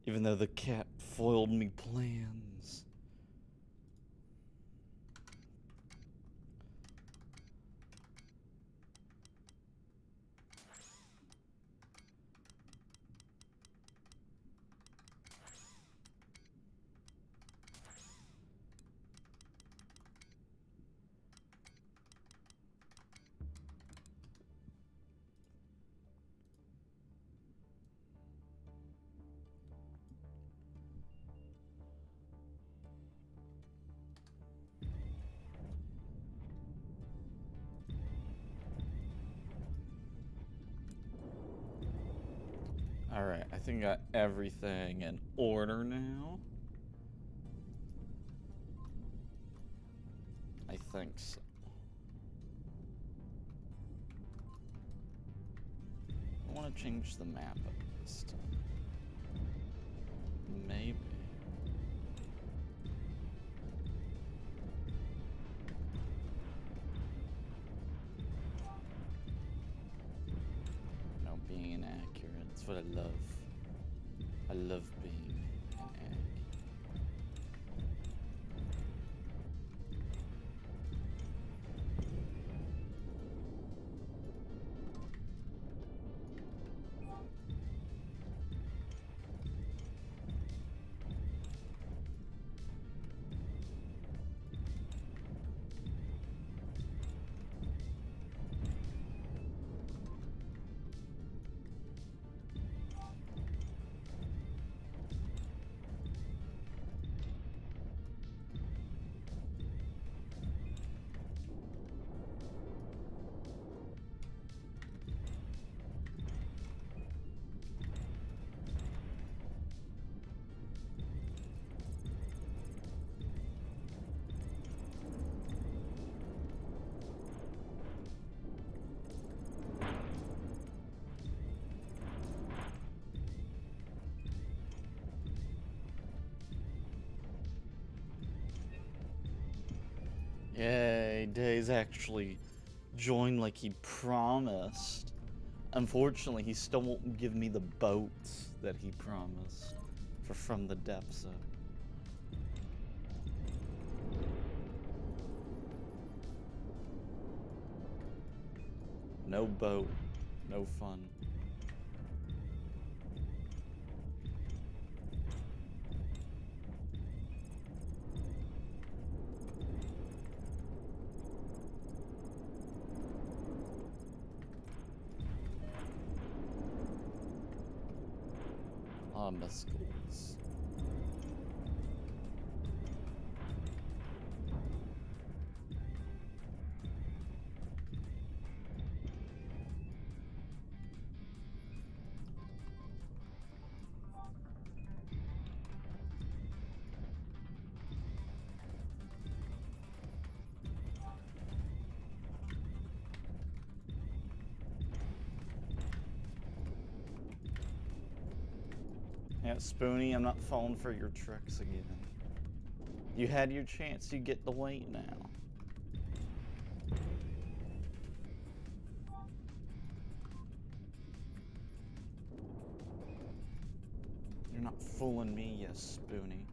Even though the cat foiled me plans. Alright, I think I got everything in order now. I think so. I want to change the map up this time. Maybe. No, being inaccurate. That's what I love. I love being inaccurate. Yay, Days actually joined like he promised. Unfortunately, he still won't give me the boats that he promised for From the Depths of. No boat, no fun. Muscles. Yeah, Spoonie, I'm not falling for your tricks again. You had your chance, you get the weight now. You're not fooling me, yes, Spoonie.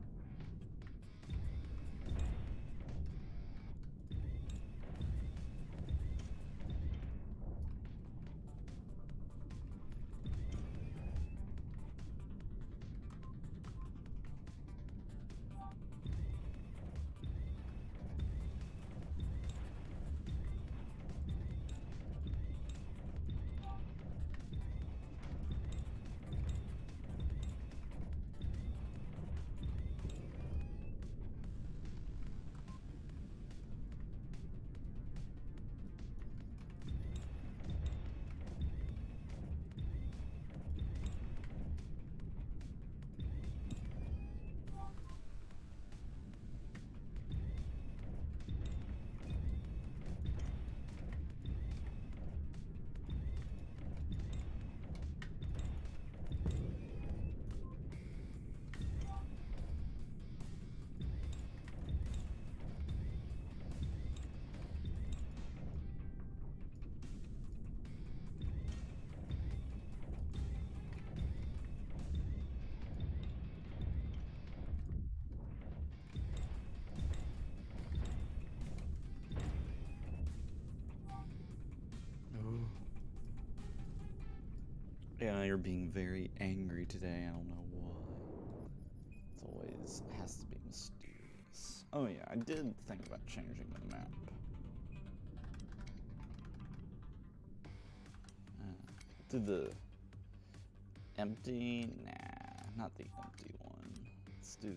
Yeah, you're being very angry today. I don't know why. It always has to be mysterious. Oh yeah, I did think about changing the map. Do the empty? Nah, not the empty one. Let's do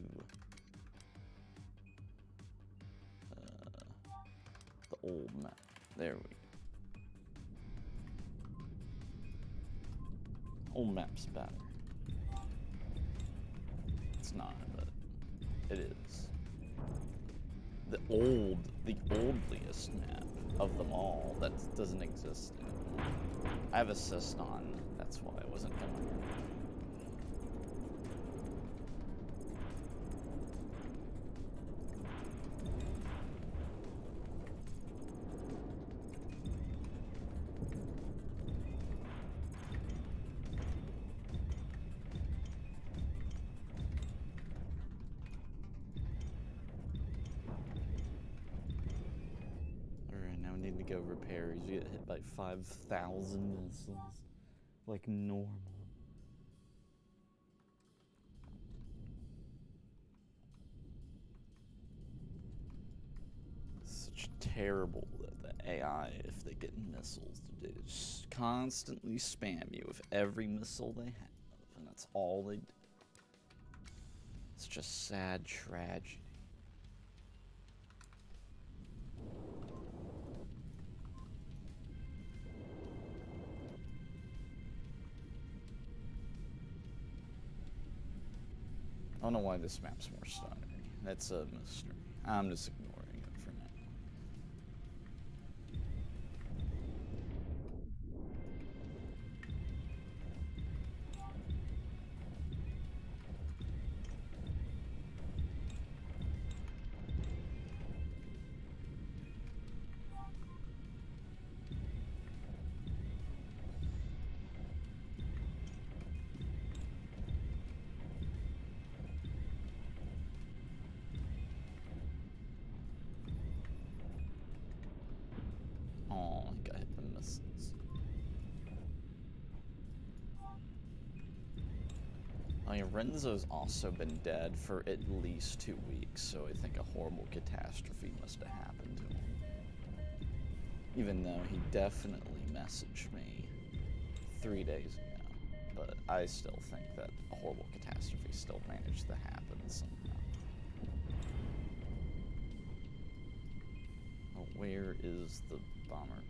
the old map. There we go. Old map's better. It's not, but it is. The oldliest map of them all that doesn't exist anymore. I have assist on, that's why I wasn't gonna. Alright, now we need to go repair. You get hit by 5,000 missiles. Like normal. Such terrible that the AI, if they get missiles, they just constantly spam you with every missile they have, and that's all they do. It's just sad tragedy. I don't know why this map's more stunning. That's a mystery. I'm just ignoring it for now. Oh, I got hit by missiles. Oh yeah, Renzo's also been dead for at least 2 weeks, so I think a horrible catastrophe must have happened to him. Even though he definitely messaged me 3 days ago. But I still think that a horrible catastrophe still managed to happen somehow. Oh, where is the bomber?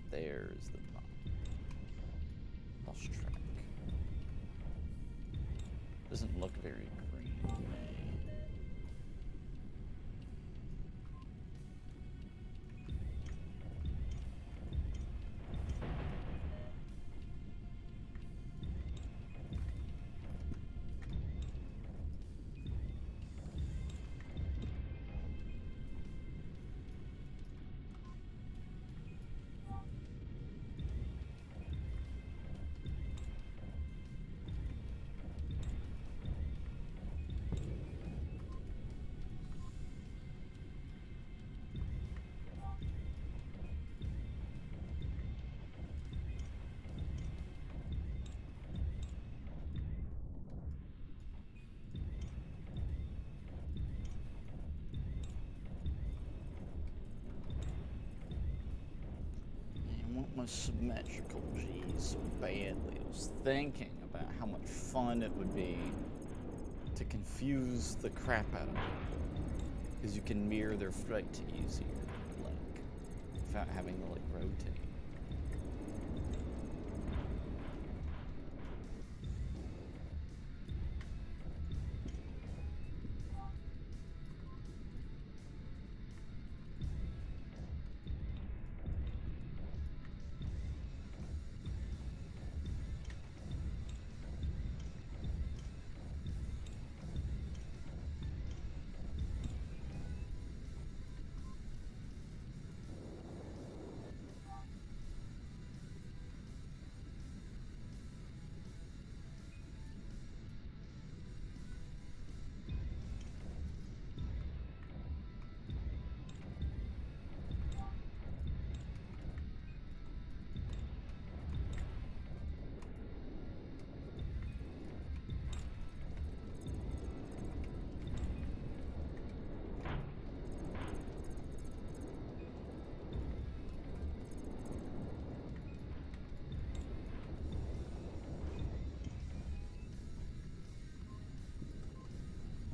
There's the bomber. Lost track. Doesn't look very green to me. I want my symmetrical G so badly. I was thinking about how much fun it would be to confuse the crap out of people. Because you can mirror their flight easier, like, without having to, like, rotate.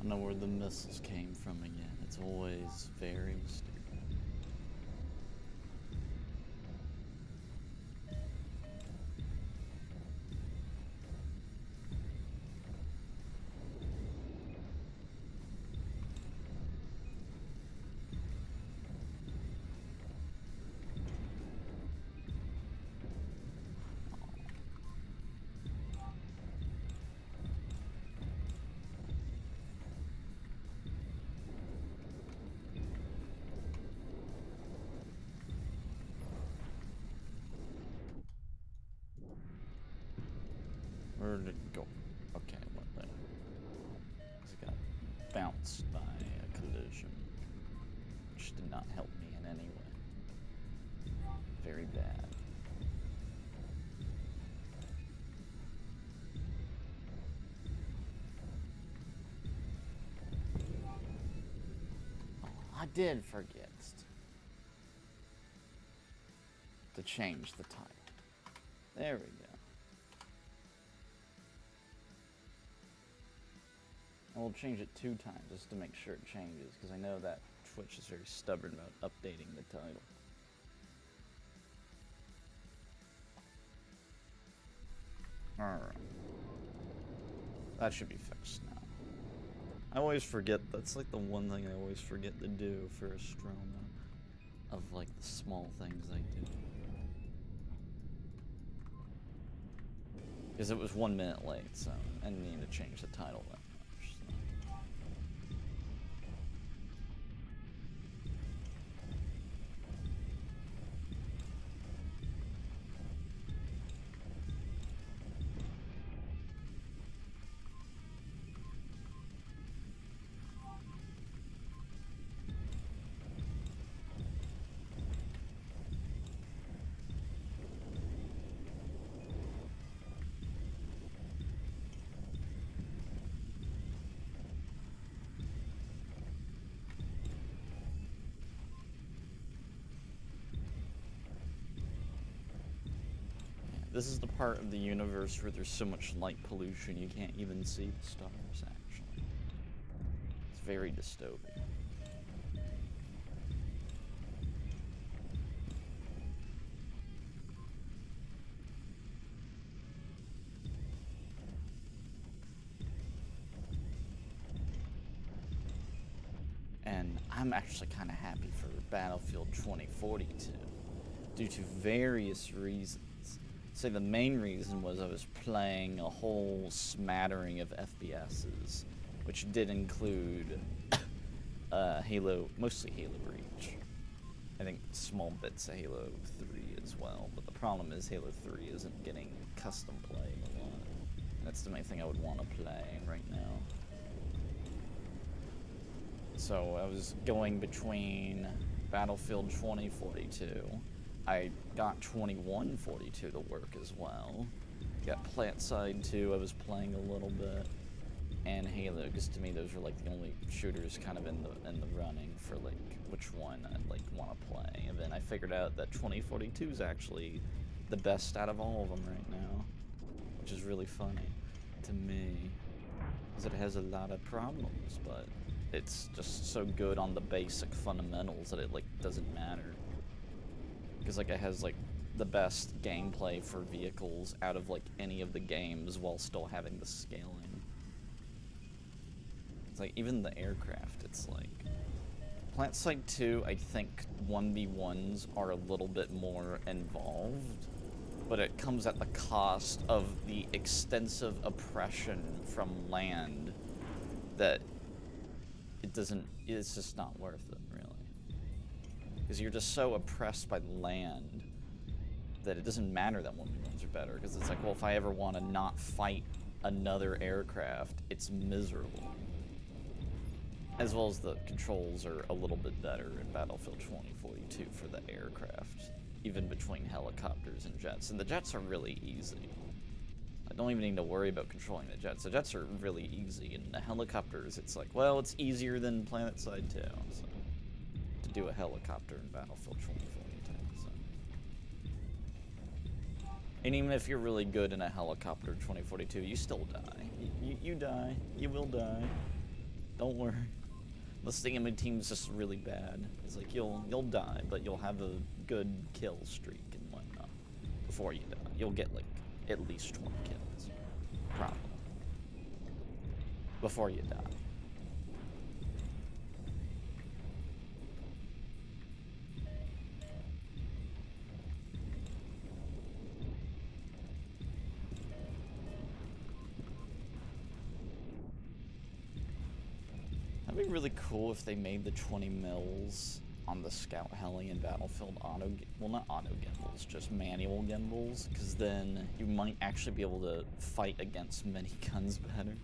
know where the missiles came from again. It's always very stupid. Where did it go? Okay, what there? It got bounced by a collision, which did not help me in any way. Very bad. Oh, I did forget to change the title. There we go. And we'll change it 2 times just to make sure it changes, because I know that Twitch is very stubborn about updating the title. Alright. That should be fixed now. I always forget, that's like the one thing I always forget to do for a Stroma. Of like the small things I do. Because it was 1 minute late, so I didn't need to change the title that much. So. This is the part of the universe where there's so much light pollution you can't even see the stars, actually. It's very dystopian. And I'm actually kind of happy for Battlefield 2042 due to various reasons. So the main reason was I was playing a whole smattering of FPSs, which did include Halo, mostly Halo Reach. I think small bits of Halo 3 as well, but the problem is Halo 3 isn't getting custom play a lot. That's the main thing I would want to play right now. So I was going between Battlefield 2042. I got 2142 to work as well. Got PlantSide 2, I was playing a little bit, and Halo, because to me those are like the only shooters kind of in the running for like which one I'd like want to play. And then I figured out that 2042 is actually the best out of all of them right now, which is really funny to me, because it has a lot of problems, but it's just so good on the basic fundamentals that it like doesn't matter. Because like it has like the best gameplay for vehicles out of like any of the games while still having the scaling. It's like even the aircraft, it's like PlantSide 2, I think 1v1s are a little bit more involved, but it comes at the cost of the extensive oppression from land that it's just not worth it, really. Because you're just so oppressed by land that it doesn't matter that 1v1s are better, because it's like, well, if I ever want to not fight another aircraft, it's miserable. As well as the controls are a little bit better in Battlefield 2042 for the aircraft, even between helicopters and jets. And the jets are really easy. I don't even need to worry about controlling the jets. The jets are really easy, and the helicopters, it's like, well, it's easier than PlanetSide 2, so, to do a helicopter in Battlefield 2042. So. And even if you're really good in a helicopter 2042, you still die. You die. You will die. Don't worry. The stamina team's just really bad. It's like you'll die, but you'll have a good kill streak and whatnot before you die. You'll get like at least 20 kills, probably, before you die. That'd be really cool if they made the 20 mils on the Scout Heli and Battlefield well, not auto gimbals, just manual gimbals, because then you might actually be able to fight against miniguns better.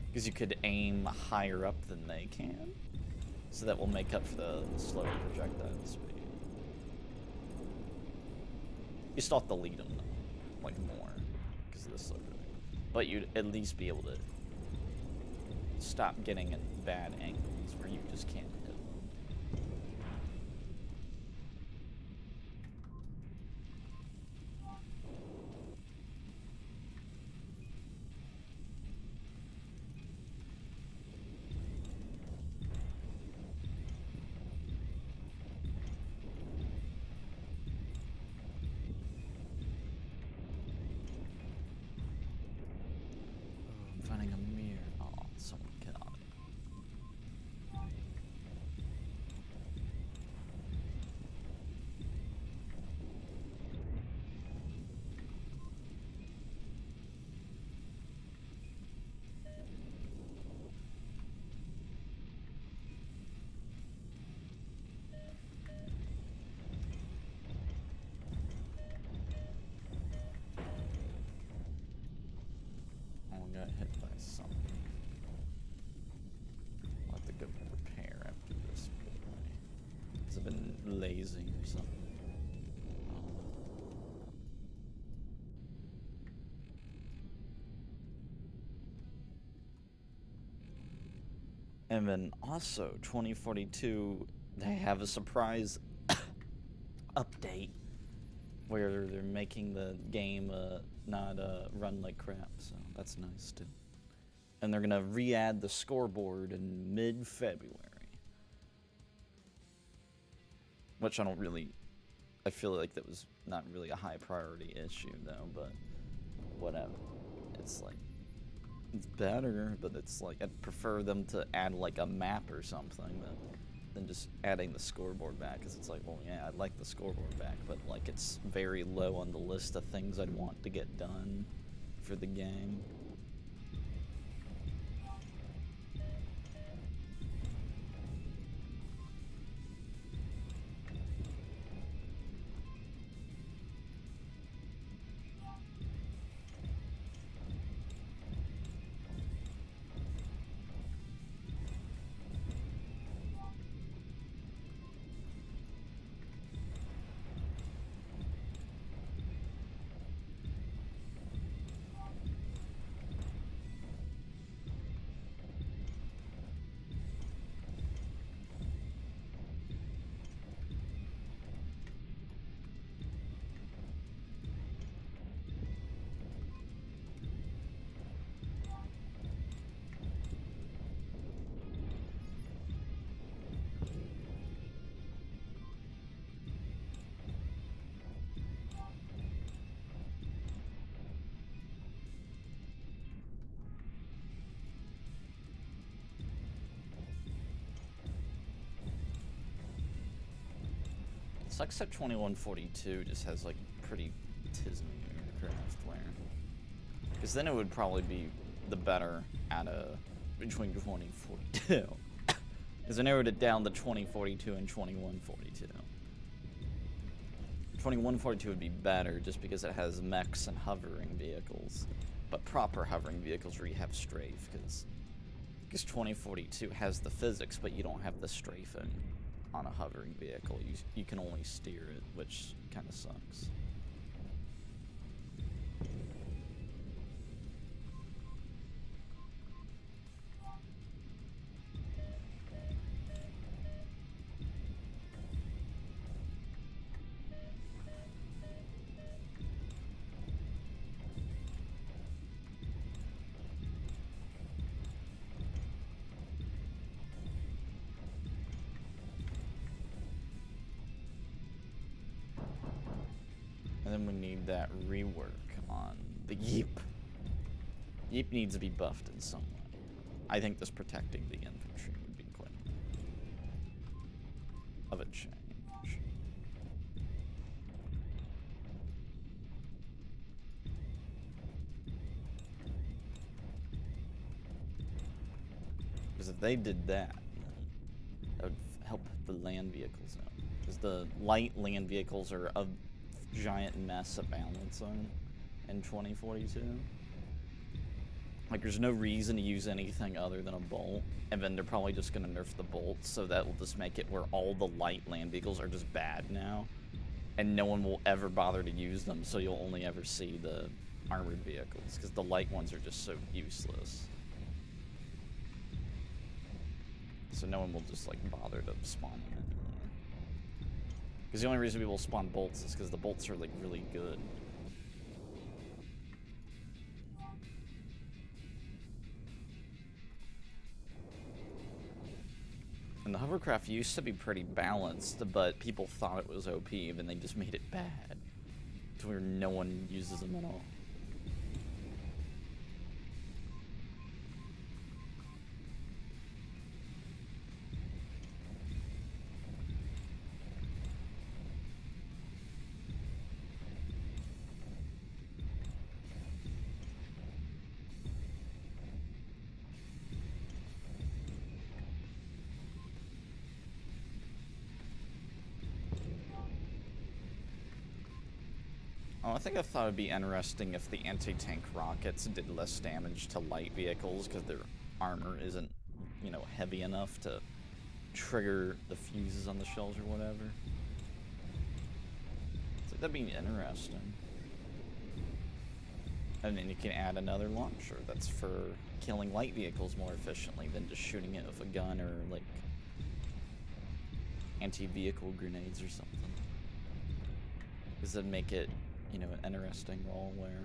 Because you could aim higher up than they can. So that will make up for the slower projectile speed. You still have to lead them, like, more, because of the slow projectile. But you'd at least be able to stop getting in bad angles where you just can't hit them. I'm finding a mirror. Oh, someone got it. Oh, I got hit by something. I'll have to go repair after this, because I've been lazy or something. And then also 2042, they have a surprise update where they're making the game not run like crap, so that's nice too. And they're gonna re-add the scoreboard in mid-February, which I feel like that was not really a high priority issue though, but whatever. It's like, it's better, but it's like, I'd prefer them to add like a map or something than just adding the scoreboard back, because it's like, well, yeah, I'd like the scoreboard back, but like it's very low on the list of things I'd want to get done for the game. Sucks that 2142 just has like pretty tismy aircraft where, because then it would probably be the better out of between 2042. Because I narrowed it down to 2042 and 2142. 2142 would be better just because it has mechs and hovering vehicles, but proper hovering vehicles where you have strafe, because 2042 has the physics, but you don't have the strafing on a hovering vehicle. You can only steer it, which kind of sucks. then we need that rework on the Yeep. Yeep needs to be buffed in some way. I think this protecting the infantry would be quite of a change. Because if they did that, that would help the land vehicles out. Because the light land vehicles are a giant mess of balancing in 2042. Like, there's no reason to use anything other than a bolt, and then they're probably just going to nerf the bolts, so that will just make it where all the light land vehicles are just bad now, and no one will ever bother to use them, so you'll only ever see the armored vehicles, because the light ones are just so useless. So no one will just, like, bother to spawn them anymore. Because the only reason people spawn bolts is because the bolts are, like, really good. And the hovercraft used to be pretty balanced, but people thought it was OP, and they just made it bad. To where no one uses them at all. Oh, I think I thought it'd be interesting if the anti-tank rockets did less damage to light vehicles because their armor isn't, you know, heavy enough to trigger the fuses on the shells or whatever. So that'd be interesting. And then you can add another launcher that's for killing light vehicles more efficiently than just shooting it with a gun or, like, anti-vehicle grenades or something. Because that'd make it, you know, an interesting role where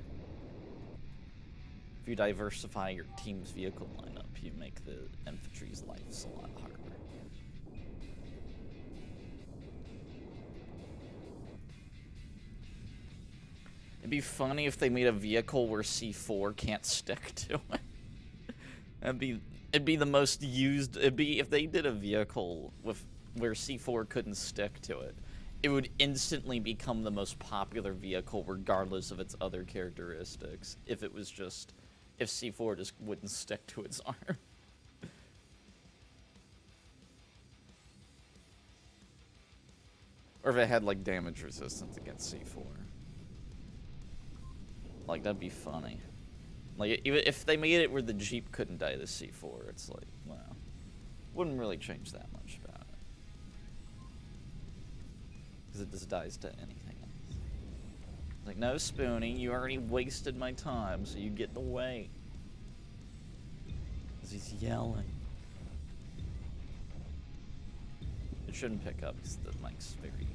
if you diversify your team's vehicle lineup, you make the infantry's lives a lot harder. It'd be funny if they made a vehicle where C4 can't stick to it. It'd be the most used. It'd be if they did a vehicle with where C4 couldn't stick to it. It would instantly become the most popular vehicle regardless of its other characteristics if it was just, if C4 just wouldn't stick to its arm. Or if it had, like, damage resistance against C4. Like, that'd be funny. Like, even if they made it where the Jeep couldn't die to C4, it's like, wow. Wouldn't really change that much about it. Because it just dies to anything else. It's like, no, Spoonie, you already wasted my time, so you get in the way. Because he's yelling. It shouldn't pick up because the mic's very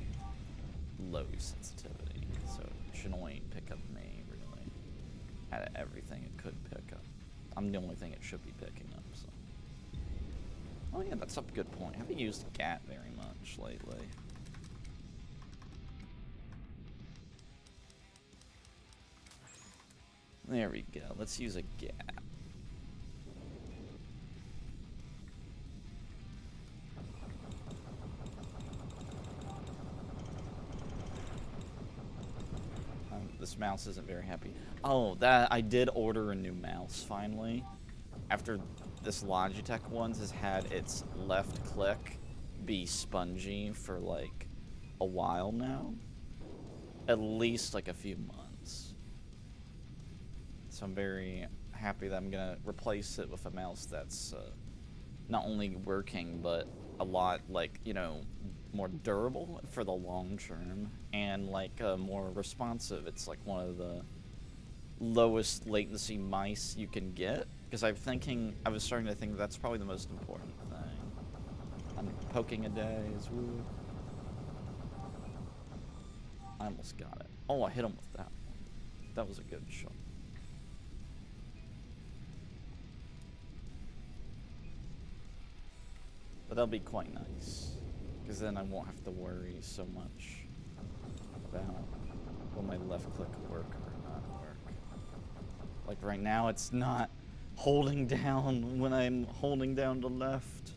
low sensitivity, so it should only pick up me, really. Out of everything it could pick up. I'm the only thing it should be picking up, so. Oh yeah, that's a good point. I haven't used GAT very much lately. There we go. Let's use a GAT. This mouse isn't very happy. Oh, that I did order a new mouse finally. After this Logitech ones has had its left click be spongy for like a while now. At least like a few months. So I'm very happy that I'm gonna replace it with a mouse that's not only working, but a lot, like, you know, more durable for the long term and like more responsive. It's like one of the lowest latency mice you can get, because I was starting to think that's probably the most important thing. I'm poking a daze. Woo. I almost got it. Oh, I hit him with that one. That was a good shot. But that'll be quite nice, because then I won't have to worry so much about, will my left click work or not work? Like right now, it's not holding down when I'm holding down the left.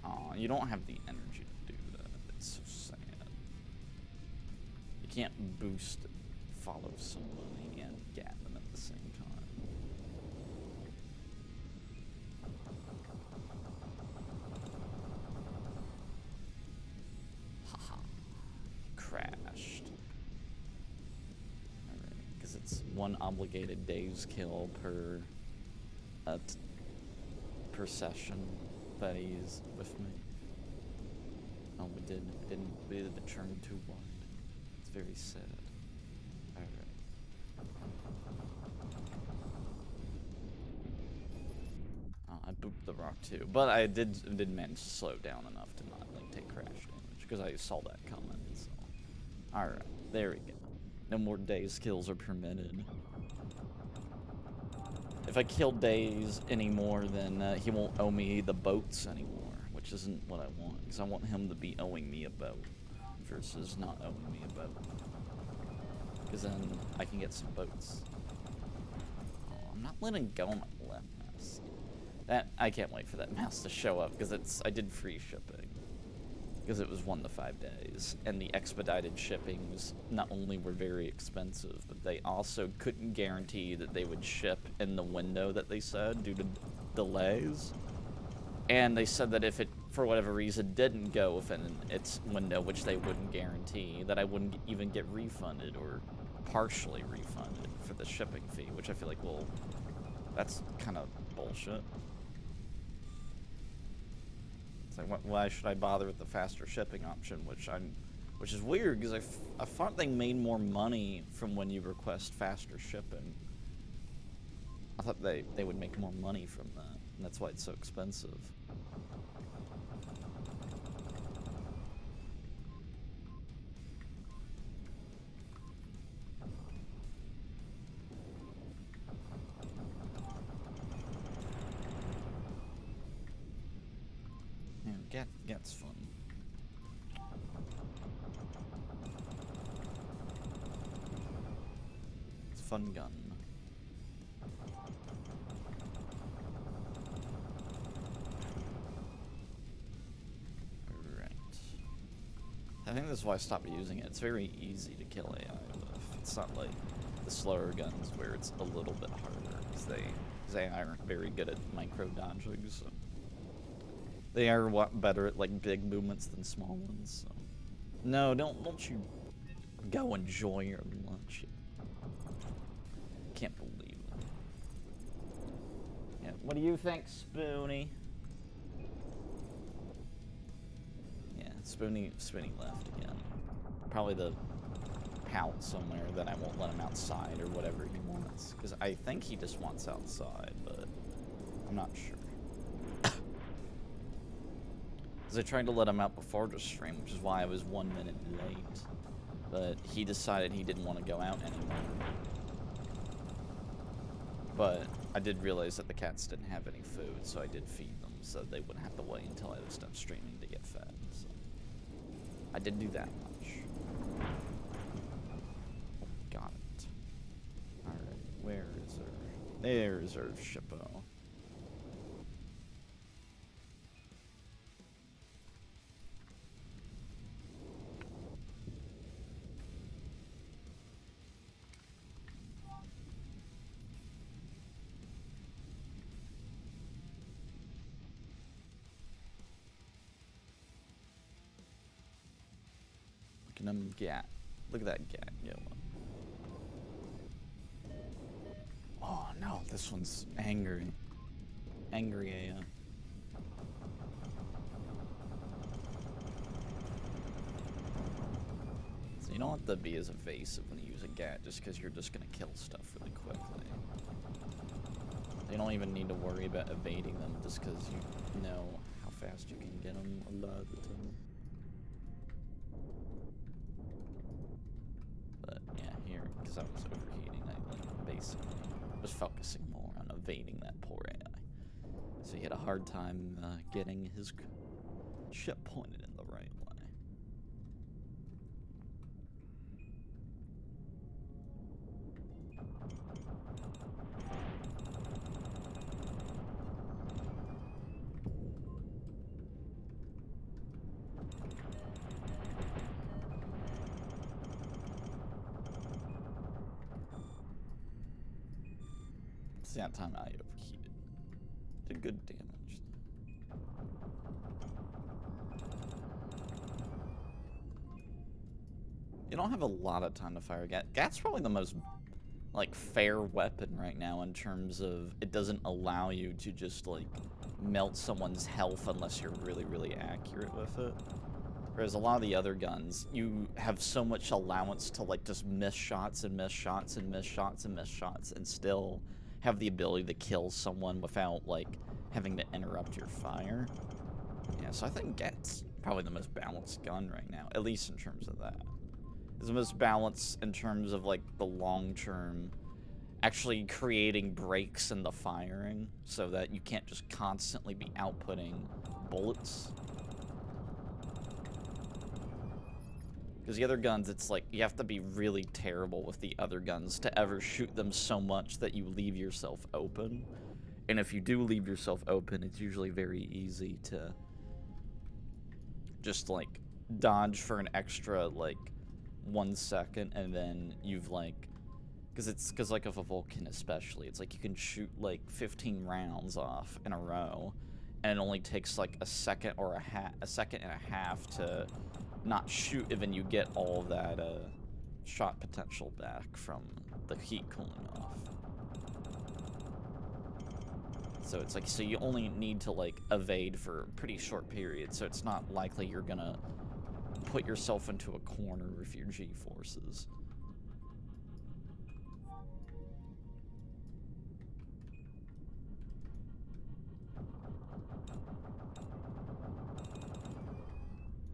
Aw, you don't have the energy to do that. It's so sad. You can't boost, follow somebody, and get them at the same time. Haha. Crashed. Alright, because it's one obligated day's kill per per session that he's with me. Oh, we did turn too wide. It's very sad. Alright. Oh, I booped the rock too, but I did manage to slow down enough to not like take crash damage because I saw that coming. So, all right, there we go. No more days kills are permitted. If I kill Days anymore, then he won't owe me the boats anymore, which isn't what I want, because I want him to be owing me a boat versus not owing me a boat. Because then I can get some boats. Oh, I'm not letting go of my left mouse. I can't wait for that mouse to show up, because I did free shipping. Because it was 1 to 5 days, and the expedited shippings not only were very expensive, but they also couldn't guarantee that they would ship in the window that they said due to delays. And they said that if it, for whatever reason, didn't go within its window, which they wouldn't guarantee, that I wouldn't even get refunded or partially refunded for the shipping fee, which I feel like, well, that's kind of bullshit. It's like, why should I bother with the faster shipping option, which is weird, because I thought they made more money from when you request faster shipping. I thought they would make more money from that, and that's why it's so expensive. Yeah, Get's fun. It's a fun gun. Right. I think this is why I stopped using it. It's very easy to kill AI with. It's not like the slower guns where it's a little bit harder, because AI aren't very good at micro dodging, so. They are better at like big movements than small ones. So. No, don't you go enjoy your lunch. Can't believe it. Yeah, what do you think, Spoonie? Yeah, Spoonie left again. Probably the pout somewhere that I won't let him outside or whatever he wants. Because I think he just wants outside, but I'm not sure. I tried to let him out before the stream, which is why I was 1 minute late. But he decided he didn't want to go out anymore. But I did realize that the cats didn't have any food, so I did feed them, so they wouldn't have to wait until I was done streaming to get fed. So I did do that much. Got it. Alright, where is her? There's her shippo. Gat. Look at that gat yellow. Oh no, this one's angry. Angry AF. So you don't have to be as evasive when you use a gat just because you're just gonna kill stuff really quickly. You don't even need to worry about evading them just because you know how fast you can get them a lot of the time. But yeah, here. because I was overheating. I like, basically was focusing more on evading that poor AI. So he had a hard time getting his ship pointed in the right way. It's that time I overheated. Did good damage. You don't have a lot of time to fire Gat. Gat's probably the most, like, fair weapon right now in terms of it doesn't allow you to just, like, melt someone's health unless you're really, really accurate with it. Whereas a lot of the other guns, you have so much allowance to, like, just miss shots and miss shots and miss shots and miss shots and still have the ability to kill someone without, like, having to interrupt your fire. Yeah, so I think Gat's probably the most balanced gun right now, at least in terms of that. It's the most balanced in terms of, like, the long-term actually creating breaks in the firing so that you can't just constantly be outputting bullets. Because the other guns, it's like, you have to be really terrible with the other guns to ever shoot them so much that you leave yourself open. And if you do leave yourself open, it's usually very easy to just, like, dodge for an extra, like, 1 second, and then you've, like, because like of a Vulcan especially, it's like you can shoot like 15 rounds off in a row, and it only takes like a second or a second and a half to not shoot, and then you get all that shot potential back from the heat cooling off. So it's like, so you only need to like evade for a pretty short period, so it's not likely you're gonna put yourself into a corner with your G-forces.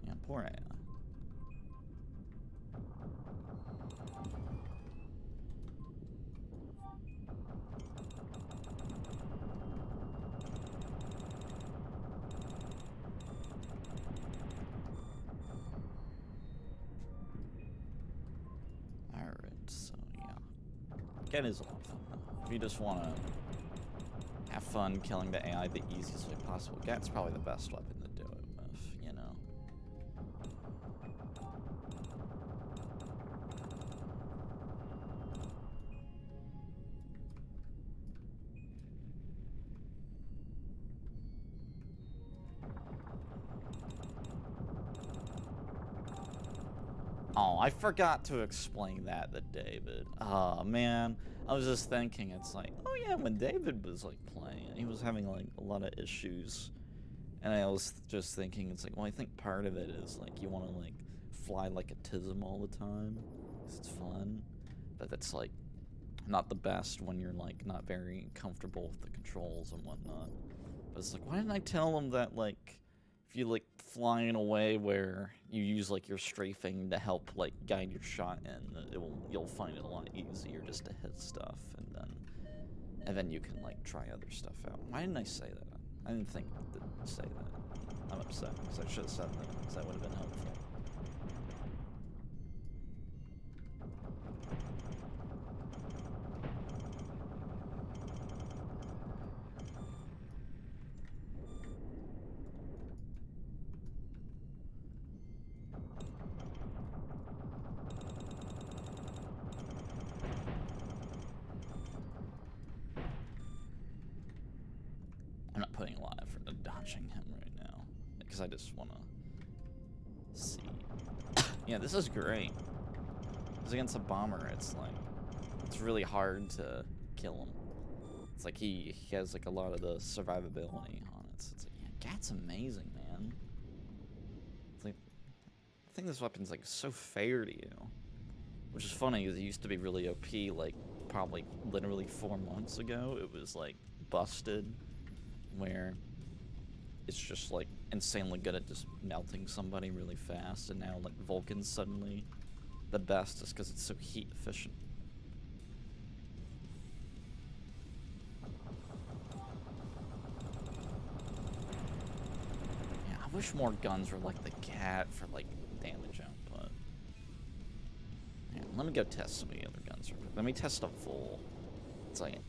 Yeah, poor AI. So yeah, Get is a lot of fun. If you just want to have fun killing the AI the easiest way possible, Gat's probably the best weapon to do it with, you know? Oh, I forgot to explain that to David. Oh, man. I was just thinking, it's like, oh yeah, when David was, like, playing, he was having, like, a lot of issues. And I was just thinking, it's like, well, I think part of it is, like, you want to, like, fly like a tism all the time, because it's fun. But that's, like, not the best when you're, like, not very comfortable with the controls and whatnot. But it's like, why didn't I tell him that, like, if you, like, fly in a way where you use, like, your strafing to help, like, guide your shot in, you'll find it a lot easier just to hit stuff, and then you can, like, try other stuff out. Why didn't I say that? I didn't think to say that. I'm upset, because I should have said that, because that would have been helpful. I'm not putting a lot of effort into dodging him right now, because I just want to see. Yeah, this is great. Because against a bomber, it's like, it's really hard to kill him. It's like he has like a lot of the survivability on it. So it's like, yeah, Gat's amazing, man. It's like, I think this weapon's like so fair to you. Which is funny, because it used to be really OP, like, probably literally 4 months ago. It was like busted, where it's just like insanely good at just melting somebody really fast, and now like Vulcans suddenly the best just because it's so heat efficient. Yeah, I wish more guns were like the cat for like damage output. Yeah, let me go test some of the other guns real quick. Let me test a Vol. It's like,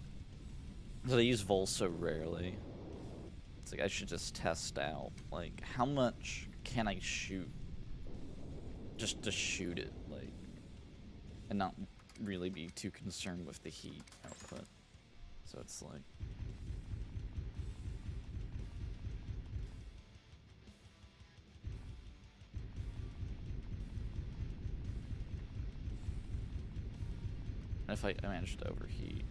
because I use Vol so rarely. It's like I should just test out, like, how much can I shoot? Just to shoot it, like, and not really be too concerned with the heat output. So it's like, if I manage to overheat.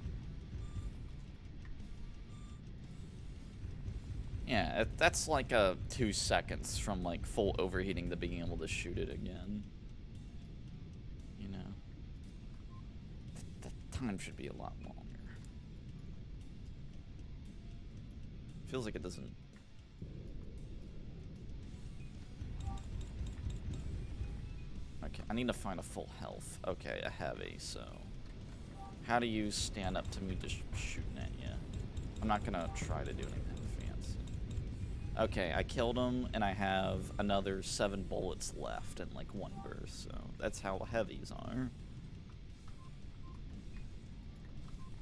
Yeah, that's like 2 seconds from like full overheating to being able to shoot it again. You know, the time should be a lot longer. Feels like it doesn't. Okay, I need to find a full health. Okay, a heavy, so. How do you stand up to me just shooting at you? I'm not gonna try to do anything fancy. Okay, I killed him, and I have another 7 bullets left in like 1 burst, so that's how heavies are.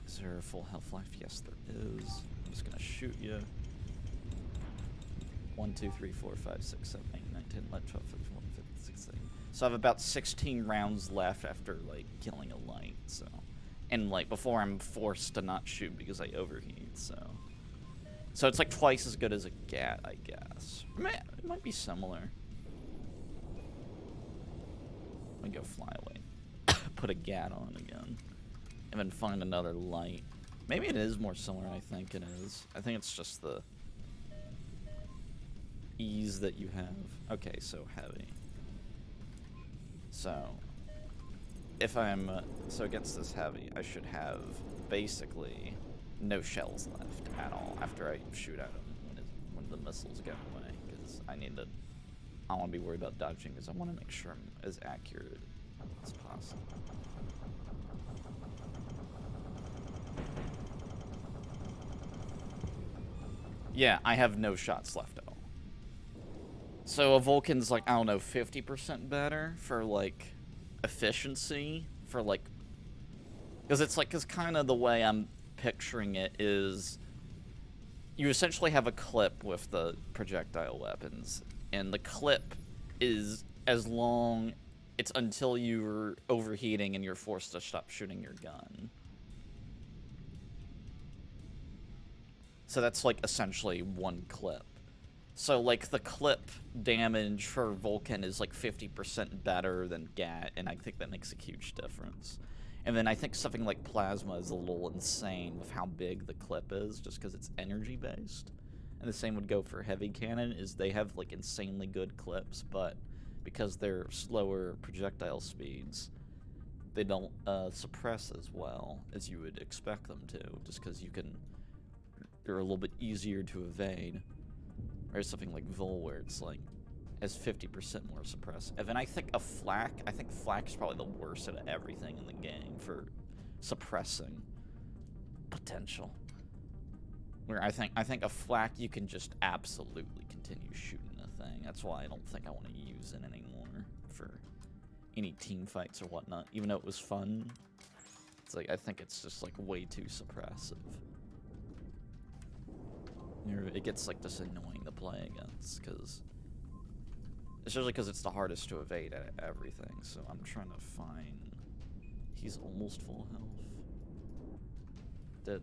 Is there a full health life? Yes, there is. I'm just gonna shoot you. 1, 2, 3, 4, 5, 6, 7, 8, 9, 10, 11, 12, 13, 14, 15, 16. So I have about 16 rounds left after like killing a light, so. And like before I'm forced to not shoot because I overheat, so. So it's like twice as good as a GAT, I guess. It might be similar. Let me go fly away. Put a GAT on again. And then find another light. Maybe it is more similar, I think it is. I think it's just the ease that you have. Okay, so heavy. So, if I'm, so against this heavy, I should have basically no shells left at all after I shoot at him when the missiles go away, because I want to be worried about dodging, because I want to make sure I'm as accurate as possible. Yeah, I have no shots left at all. So a Vulcan's like, I don't know, 50% better for like efficiency, for like, because it's like, because kind of the way I'm picturing it is you essentially have a clip with the projectile weapons, and the clip is as long, it's until you're overheating and you're forced to stop shooting your gun. So that's like essentially 1 clip. So like the clip damage for Vulcan is like 50% better than GAT, and I think that makes a huge difference. And then I think something like Plasma is a little insane with how big the clip is, just because it's energy based. And the same would go for Heavy Cannon, is they have like insanely good clips, but because they're slower projectile speeds, they don't suppress as well as you would expect them to, just because they're a little bit easier to evade. Or something like Vol, where it's like, has 50% more suppress. And then I think Flak is probably the worst at everything in the game for suppressing potential. Where I think a Flak, you can just absolutely continue shooting the thing. That's why I don't think I want to use it anymore for any team fights or whatnot. Even though it was fun, it's like, I think it's just like way too suppressive. It gets like just annoying to play against, because especially because it's the hardest to evade at everything. So I'm trying to find. He's almost full health.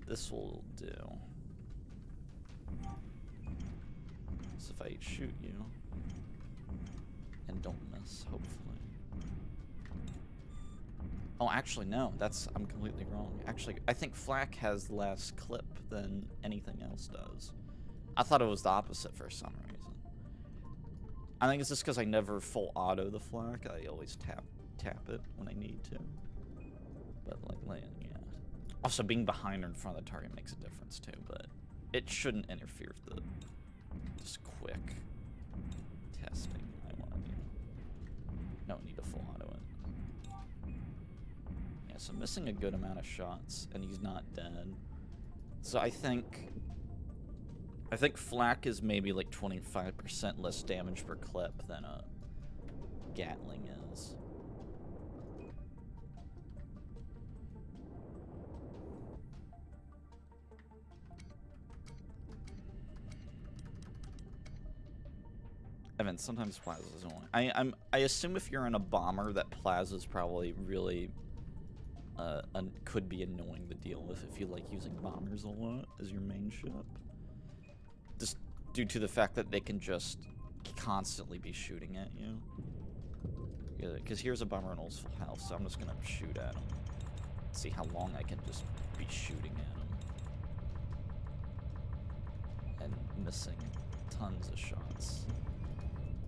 This will do. So if I shoot you and don't miss, hopefully. Oh, actually no. I'm completely wrong. Actually, I think Flak has less clip than anything else does. I thought it was the opposite for some reason. I think it's just because I never full auto the Flak. I always tap it when I need to. But like, yeah. Also, being behind or in front of the target makes a difference too, but it shouldn't interfere with the just quick testing I want to do. No need to full auto it. Yeah, so I'm missing a good amount of shots, and he's not dead. So I think flak is maybe like 25% less damage per clip than a Gatling is. Evan, sometimes Plaza's annoying. I assume if you're in a bomber that Plaza's probably really could be annoying to deal with if you like using bombers a lot as your main ship. Just due to the fact that they can just constantly be shooting at you. Because here's a bomber in almost full health, so I'm just gonna shoot at him. See how long I can just be shooting at him. And missing tons of shots.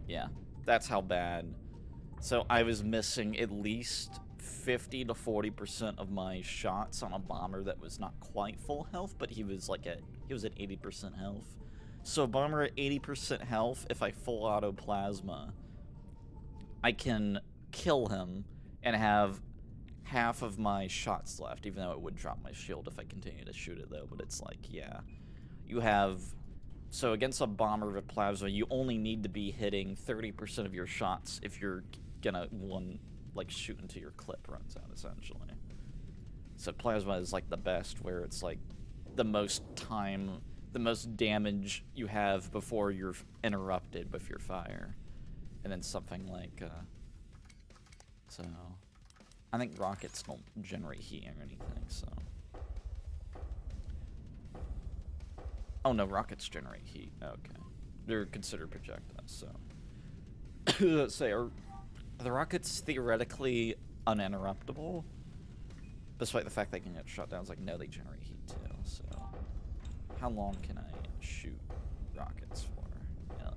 Yeah, that's how bad. So I was missing at least 50 to 40% of my shots on a bomber that was not quite full health, but he was at 80% health. So a bomber at 80% health, if I full auto plasma, I can kill him and have half of my shots left, even though it would drop my shield if I continue to shoot it though. But it's like, yeah, you have. So against a bomber with plasma, you only need to be hitting 30% of your shots if you're gonna shoot until your clip runs out, essentially. So plasma is like the best, where it's like the most damage you have before you're interrupted with your fire. And then something like, so I think rockets don't generate heat or anything, so. Oh no, rockets generate heat. Okay. They're considered projectiles, so. Say, are the rockets theoretically uninterruptible? Despite the fact they can get shot down, it's like, no, they generate heat too, so. How long can I shoot rockets for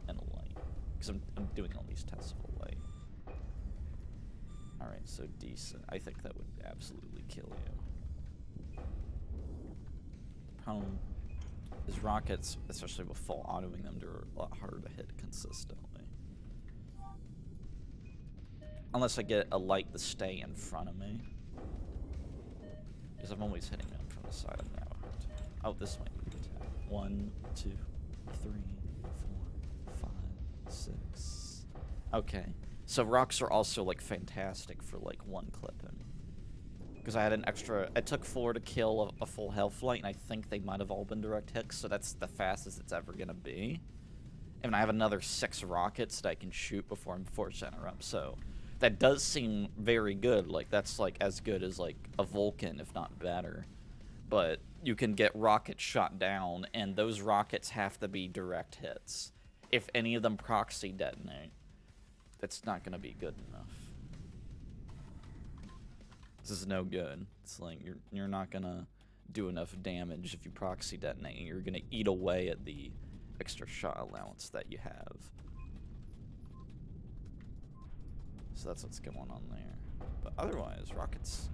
in a light? Because I'm doing all these tests of a light. Alright, so decent. I think that would absolutely kill you. The problem is rockets, especially with full autoing them, they're a lot harder to hit consistently. Unless I get a light to stay in front of me. Because I'm always hitting them from the side. I'm now hard to. Oh, this might be good. 1, 2, 3, 4, 5, 6. Okay. So rocks are also like fantastic for like one clipping. Because I had an extra. It took 4 to kill a full health light, and I think they might have all been direct hits, so that's the fastest it's ever gonna be. And I have another 6 rockets that I can shoot before I'm forced to interrupt, so that does seem very good. Like, that's like as good as like a Vulcan, if not better. But you can get rockets shot down, and those rockets have to be direct hits. If any of them proxy detonate, that's not gonna be good enough. This is no good. It's like you're not gonna do enough damage if you proxy detonate, and you're gonna eat away at the extra shot allowance that you have. So that's what's going on there. But otherwise, rockets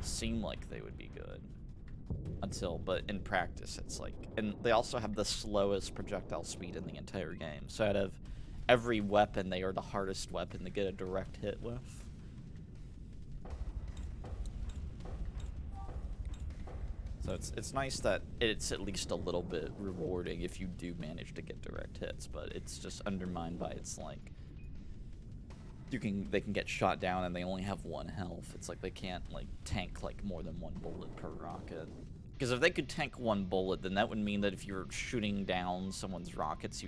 seem like they would be good. But in practice, it's like, and they also have the slowest projectile speed in the entire game. So out of every weapon, they are the hardest weapon to get a direct hit with. So it's nice that it's at least a little bit rewarding if you do manage to get direct hits, but it's just undermined by it's like they can get shot down and they only have 1 health. It's like they can't like tank like more than 1 bullet per rocket. Because if they could tank 1 bullet, then that would mean that if you're shooting down someone's rockets,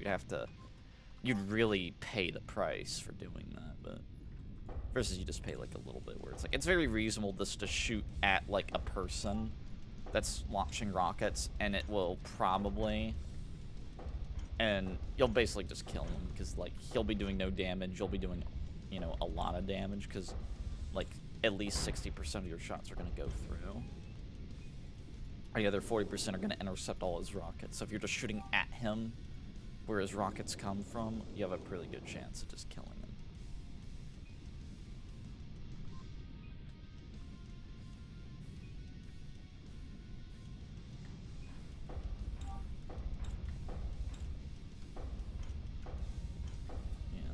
you'd really pay the price for doing that. But versus you just pay like a little bit, where it's like it's very reasonable just to shoot at like a person that's launching rockets, and it will probably, and you'll basically just kill him, because like he'll be doing no damage, you'll be doing, you know, a lot of damage, because like at least 60% of your shots are going to go through. The other 40% are going to intercept all his rockets. So if you're just shooting at him where his rockets come from, you have a pretty good chance of just killing him.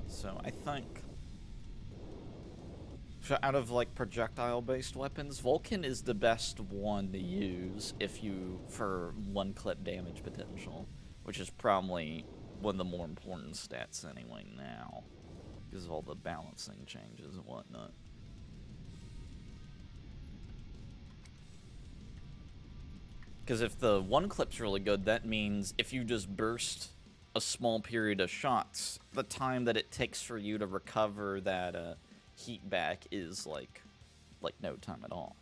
So I think So out of like projectile-based weapons, Vulcan is the best one to use if you for one clip damage potential, which is probably one of the more important stats anyway now, because of all the balancing changes and whatnot. Because if the one clip's really good, that means if you just burst a small period of shots, the time that it takes for you to recover that heat back is like no time at all.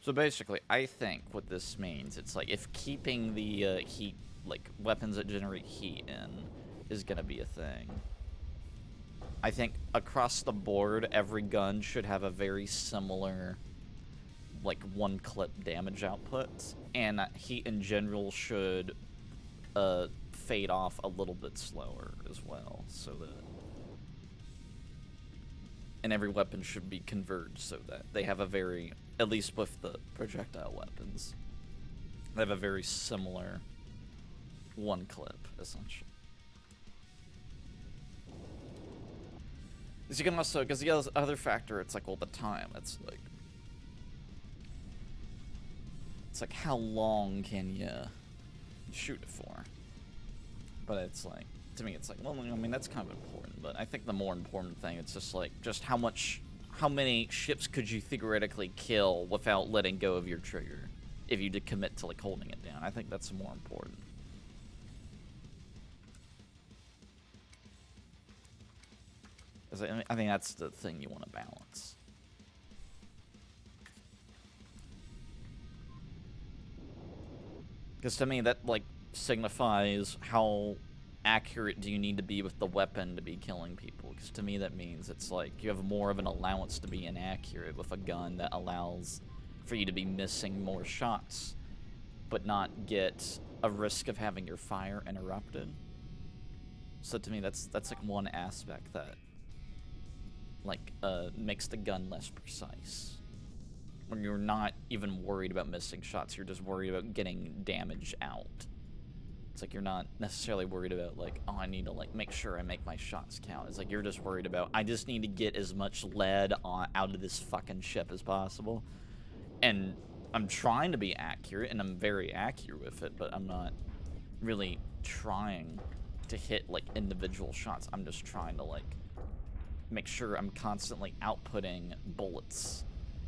So basically, I think what this means, it's like if keeping the heat, like weapons that generate heat in, is gonna be a thing. I think across the board, every gun should have a very similar, like, one clip damage output, and heat in general should fade off a little bit slower as well, so that... And every weapon should be converged so that they have a very, at least with the projectile weapons, they have a very similar one clip, essentially. Because you can also, because the other factor, it's like, well, the time, it's like how long can you shoot it for? But it's like, to me, it's like, well, I mean, that's kind of important, but I think the more important thing, it's just like, just how many ships could you theoretically kill without letting go of your trigger, if you did commit to, like, holding it down. I think that's more important. I think that's the thing you want to balance. Because to me, that, like, signifies how accurate do you need to be with the weapon to be killing people. Because to me, that means it's like you have more of an allowance to be inaccurate with a gun that allows for you to be missing more shots, but not get a risk of having your fire interrupted. So to me, that's like one aspect that, like, makes the gun less precise. When you're not even worried about missing shots, you're just worried about getting damage out. It's like you're not necessarily worried about, like, oh, I need to, like, make sure I make my shots count. It's like you're just worried about, I just need to get as much lead out of this fucking ship as possible. And I'm trying to be accurate, and I'm very accurate with it, but I'm not really trying to hit, like, individual shots. I'm just trying to, like, make sure I'm constantly outputting bullets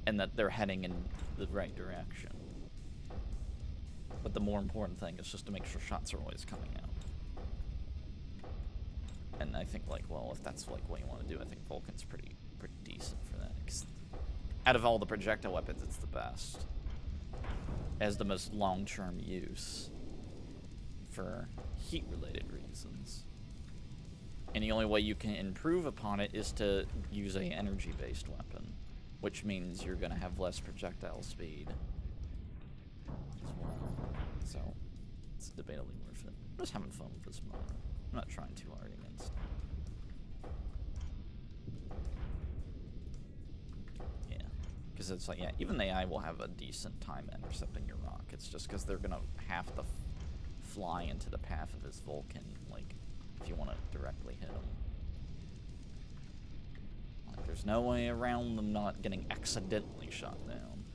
and that they're heading in the right direction. But the more important thing is just to make sure shots are always coming out. And I think, like, well, if that's, like, what you want to do, I think Vulcan's pretty decent for that. 'Cause out of all the projectile weapons, it's the best. It has the most long-term use for heat-related reasons. And the only way you can improve upon it is to use a energy-based weapon, which means you're gonna have less projectile speed as well. So it's debatably worth it. I'm just having fun with this mod. I'm not trying too hard against it. Yeah, because it's like, yeah, even the AI will have a decent time intercepting your rock. It's just because they're gonna have to fly into the path of this Vulcan, like, if you want to directly hit them. Like, there's no way around them not getting accidentally shot down.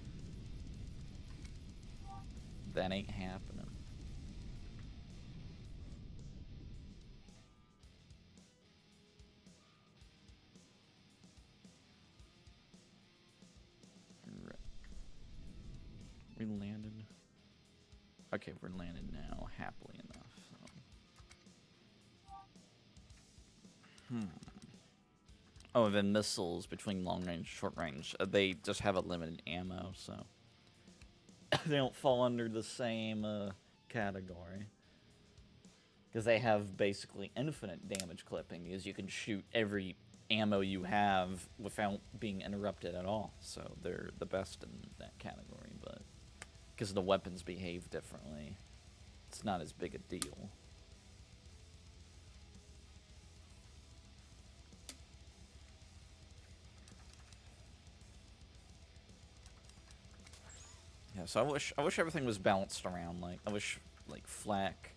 That ain't happening. Right. We landed. Okay, we're landed now, happily enough. Oh, and then missiles between long range and short range. They just have a limited ammo, so they don't fall under the same category. Because they have basically infinite damage clipping, because you can shoot every ammo you have without being interrupted at all. So they're the best in that category, but because the weapons behave differently, it's not as big a deal. Yeah, so I wish everything was balanced around. Like, I wish, like, Flak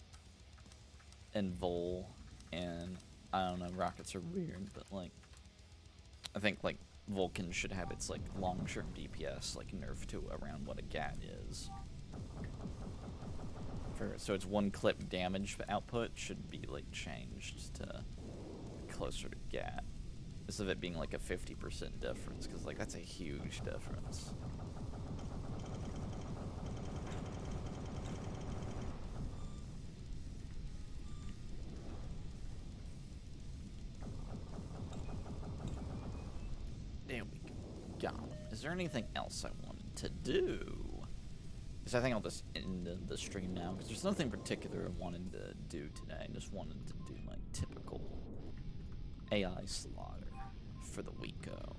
and Vol and I don't know, rockets are weird, but like, I think like Vulcan should have its like long-term DPS like nerfed to around what a GAT is. So its one clip damage output should be like changed to closer to GAT. Instead of it being like a 50% difference, because like that's a huge difference. There we go. Is there anything else I wanted to do? Because I think I'll just end the stream now, because there's nothing particular I wanted to do today. I just wanted to do my typical AI slaughter for the weeko.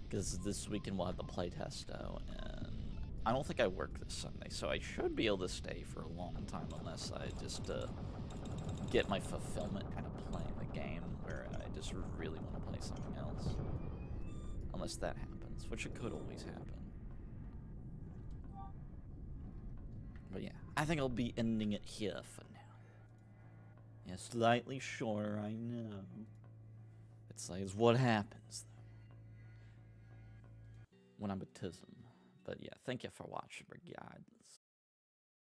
Because this weekend we'll have the playtesto, and I don't think I work this Sunday, so I should be able to stay for a long time unless I just get my fulfillment out of playing the game where I just really want to play something else. Unless that happens, which it could always happen. But yeah, I think I'll be ending it here for now. Yeah, slightly shorter, I know. It's like, it's what happens, though, when I'm autism. But yeah, thank you for watching, regardless.